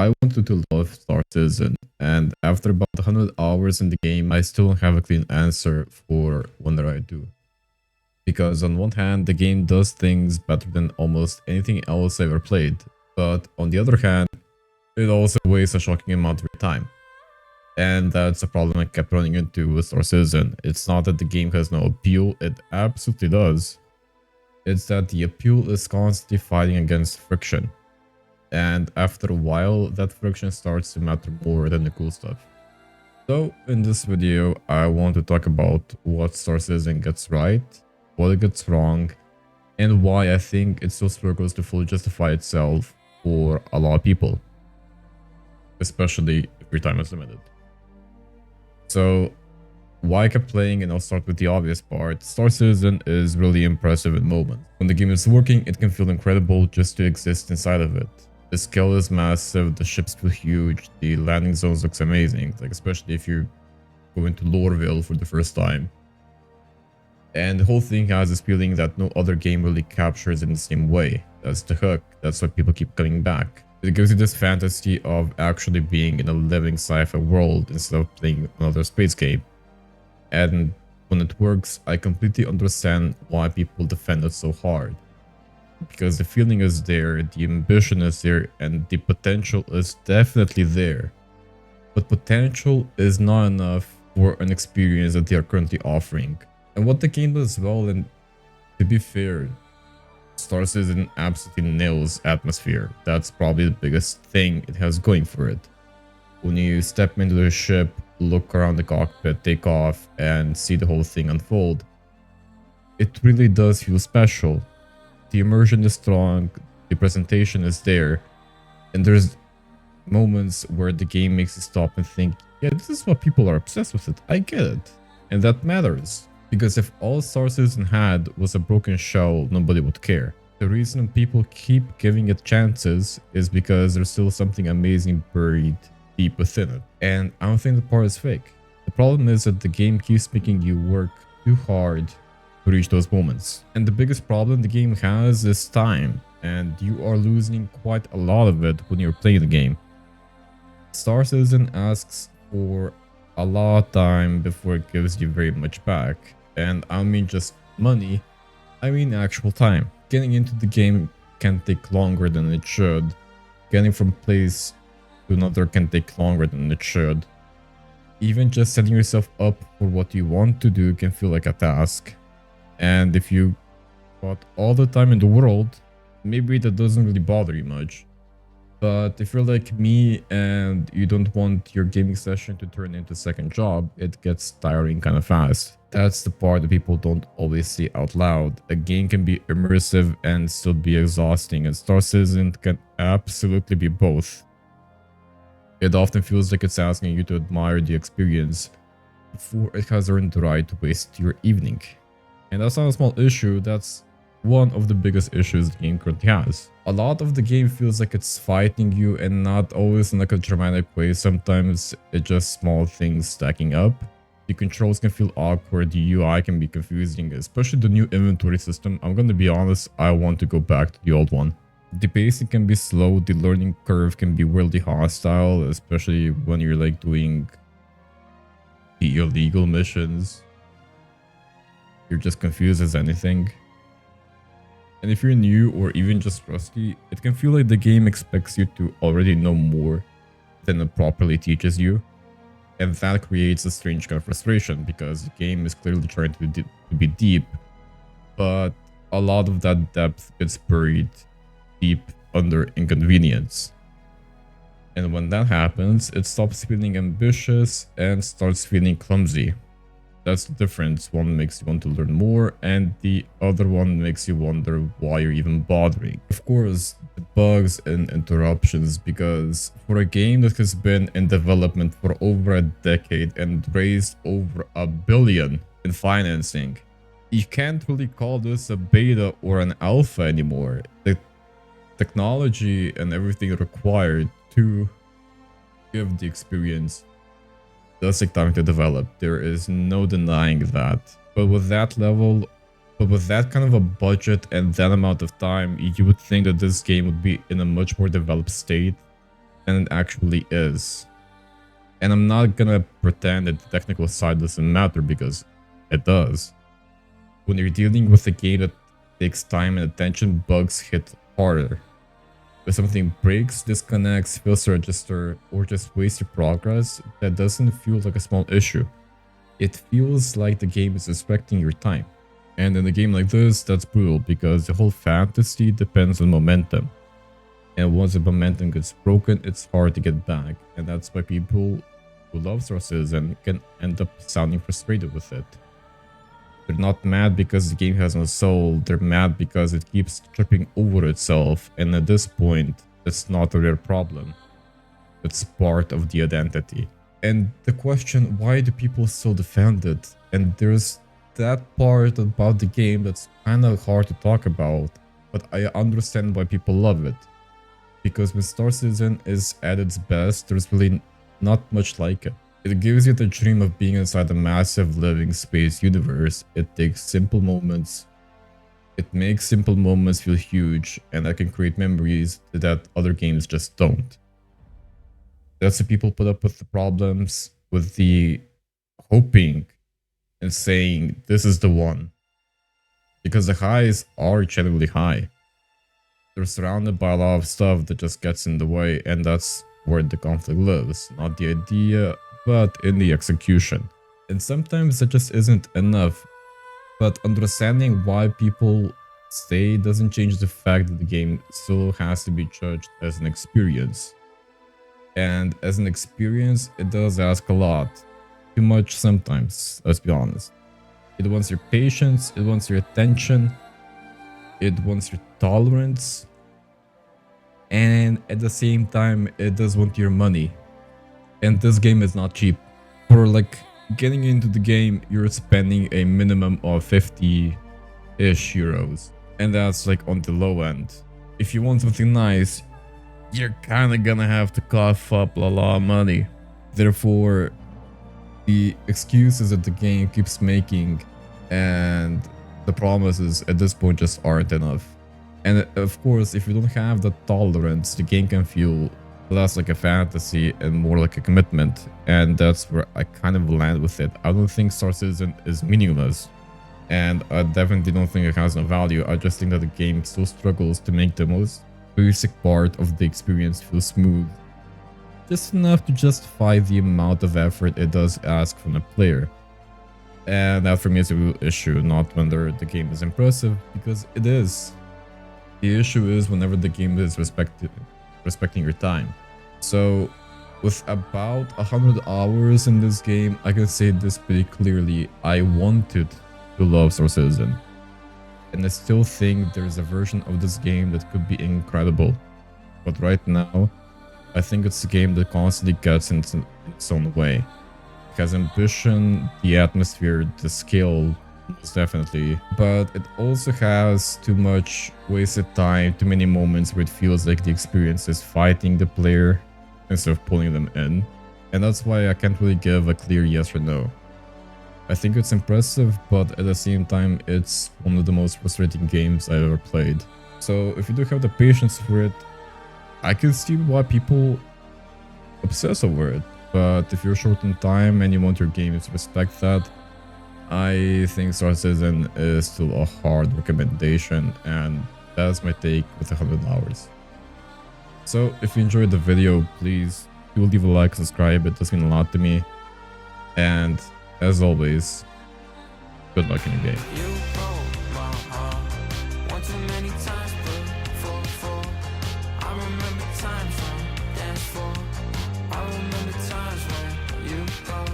I wanted to love Star Citizen, and after about 100 hours in the game, I still don't have a clean answer for whether I do. Because on one hand, the game does things better than almost anything else I ever played, but on the other hand, it also wastes a shocking amount of your time. And that's a problem I kept running into with Star Citizen. It's not that the game has no appeal, it absolutely does. It's that the appeal is constantly fighting against friction. And after a while, that friction starts to matter more than the cool stuff. So in this video, I want to talk about what Star Citizen gets right, what it gets wrong, and why I think it still struggles to fully justify itself for a lot of people, especially if your time is limited. So why I kept playing, and I'll start with the obvious part. Star Citizen is really impressive in moments. When the game is working, it can feel incredible just to exist inside of it. The scale is massive, the ships feel huge, the landing zones looks amazing, like especially if you go into Lorville for the first time. And the whole thing has this feeling that no other game really captures in the same way. That's the hook, that's why people keep coming back. It gives you this fantasy of actually being in a living sci-fi world instead of playing another space game. And when it works, I completely understand why people defend it so hard. Because the feeling is there, the ambition is there, and the potential is definitely there. But potential is not enough for an experience that they are currently offering. And what the game does well, and to be fair, Star Citizen absolutely nails atmosphere. That's probably the biggest thing it has going for it. When you step into the ship, look around the cockpit, take off, and see the whole thing unfold, it really does feel special. The immersion is strong, the presentation is there, and there's moments where the game makes you stop and think, yeah, this is what people are obsessed with it, I get it. And that matters, because if all Star Citizen had was a broken shell, nobody would care. The reason people keep giving it chances is because there's still something amazing buried deep within it. And I don't think the part is fake. The problem is that the game keeps making you work too hard to reach those moments. And the biggest problem the game has is time, and you are losing quite a lot of it when you're playing the game. Star Citizen asks for a lot of time before it gives you very much back. And I don't mean just money, I mean actual time. Getting into the game can take longer than it should. Getting from place to another can take longer than it should. Even just setting yourself up for what you want to do can feel like a task. And if you got all the time in the world, maybe that doesn't really bother you much. But if you're like me and you don't want your gaming session to turn into a second job, it gets tiring kind of fast. That's the part that people don't always say out loud. A game can be immersive and still be exhausting, and Star Citizen can absolutely be both. It often feels like it's asking you to admire the experience before it has earned the right to waste your evening. And that's not a small issue, that's one of the biggest issues the game currently has. A lot of the game feels like it's fighting you, and not always in like a dramatic way. Sometimes it's just small things stacking up. The controls can feel awkward, the UI can be confusing, especially the new inventory system. I'm gonna be honest, I want to go back to the old one. The pacing can be slow, the learning curve can be really hostile, especially when you're like doing the illegal missions. You're just confused as anything. And if you're new or even just rusty, it can feel like the game expects you to already know more than it properly teaches you. And that creates a strange kind of frustration, because the game is clearly trying to be deep, but a lot of that depth gets buried deep under inconvenience. And when that happens, it stops feeling ambitious and starts feeling clumsy. That's the difference. One makes you want to learn more, and the other one makes you wonder why you're even bothering. Of course, the bugs and interruptions, because for a game that has been in development for over a decade and raised over $1 billion in financing, you can't really call this a beta or an alpha anymore. The technology and everything required to give the experience does take time to develop. There is no denying that. But with that level, with that kind of a budget and that amount of time, you would think that this game would be in a much more developed state than it actually is. And I'm not gonna pretend that the technical side doesn't matter, because it does. When you're dealing with a game that takes time and attention, bugs hit harder. If something breaks, disconnects, fails to register, or just wastes your progress, that doesn't feel like a small issue. It feels like the game is respecting your time. And in a game like this, that's brutal, because the whole fantasy depends on momentum. And once the momentum gets broken, it's hard to get back. And that's why people who love Star Citizen can end up sounding frustrated with it. They're not mad because the game has no soul, they're mad because it keeps tripping over itself, and at this point, it's not a real problem. It's part of the identity. And the question, why do people still defend it? And there's that part about the game that's kind of hard to talk about, but I understand why people love it. Because when Star Citizen is at its best, there's really not much like it. It gives you the dream of being inside a massive living space universe. It takes simple moments. It makes simple moments feel huge, and that can create memories that other games just don't. That's why people put up with the problems, with the hoping and saying this is the one. Because the highs are generally high. They're surrounded by a lot of stuff that just gets in the way, and that's where the conflict lives. Not the idea, but in the execution. And sometimes that just isn't enough. But understanding why people stay doesn't change the fact that the game still has to be judged as an experience. And as an experience, it does ask a lot. Too much sometimes, let's be honest. It wants your patience, it wants your attention, it wants your tolerance, and at the same time, it does want your money. And this game is not cheap. For like getting into the game, you're spending a minimum of 50-ish euros. And that's like on the low end. If you want something nice, you're kind of gonna have to cough up a lot of money. Therefore, the excuses that the game keeps making and the promises at this point just aren't enough. And of course, if you don't have the tolerance, the game can feel less like a fantasy and more like a commitment. And that's where I kind of land with it. I don't think Star Citizen is meaningless. And I definitely don't think it has no value. I just think that the game still struggles to make the most basic part of the experience feel smooth. Just enough to justify the amount of effort it does ask from the player. And that for me is a real issue, not whether the game is impressive, because it is. The issue is whenever the game is respecting your time. So with about 100 hours in this game, I can say this pretty clearly. I wanted to love Star Citizen. And I still think there's a version of this game that could be incredible. But right now, I think it's a game that constantly gets in its own way. It has ambition, the atmosphere, the skill, most definitely. But it also has too much wasted time, too many moments where it feels like the experience is fighting the player instead of pulling them in. And that's why I can't really give a clear yes or no. I think it's impressive, but at the same time, it's one of the most frustrating games I've ever played. So if you do have the patience for it, I can see why people obsess over it. But if you're short on time and you want your game to respect that, I think Star Citizen is still a hard recommendation, and that's my take with 100 hours. So if you enjoyed the video, please do leave a like, subscribe, it does mean a lot to me. And as always, good luck in your game.